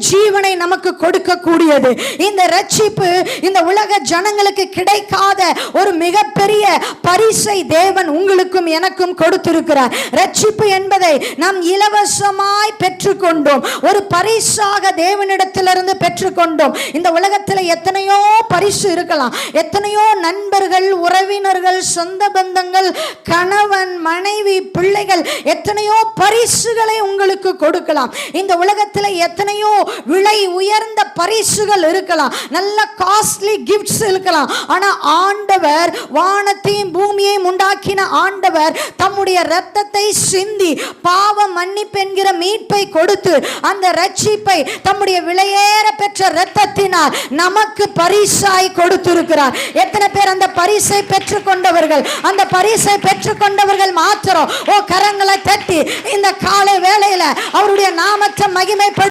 ஜீவனை நமக்கு கொடுக்கக்கூடியது. இந்த ரட்சிப்பு இந்த உலக ஜனங்களுக்கு கிடைக்காத ஒரு மிகப்பெரிய பரிசை தேவன் உங்களுக்கும் எனக்கும் கொடுத்திருக்கிறார். ரட்சிப்பு என்பதை நாம் இலவசமாய் பெற்றுக்கொண்டோம். ஒரு பரிசாக தேவனிடத்திலிருந்து பெற்றுக்கொண்டோம். இந்த உலகத்தில் எத்தனையோ பரிசு இருக்கலாம். எத்தனையோ நண்பர்கள், உறவினர்கள், சொந்த பந்தங்கள், கணவன், மனைவி, பிள்ளைகள் எத்தனையோ பரிசுகளை உங்களுக்கு கொடுக்கலாம். இந்த உலகத்தில் எத்தனையோ விலை உயர்ந்த பரிசுகள் இருக்கலாம். நல்ல காஸ்ட்லி கிஃப்ட்ஸ் இருக்கலாம். ஆனா ஆண்டவர், வானத்தையும் பூமியையும் உண்டாக்கின ஆண்டவர் தம்முடைய இரத்தத்தை சிந்தி பாவ மன்னிப்பு என்கிற மீட்பை கொடுத்து அந்த ரட்சிப்பை தம்முடைய விலையேற பெற்ற இரத்தத்தினால் நமக்கு பரிசாய் கொடுத்திருக்கிறார். எத்தனை பேர் அந்த பரிசை பெற்றுக்கொண்டவர்கள்? அந்த பரிசை பெற்றுக்கொண்டவர்கள் மாத்திரம் கரங்களை தட்டி இந்த காலை வேளையில அவருடைய நாமத்தை மகிமைப்படுத்த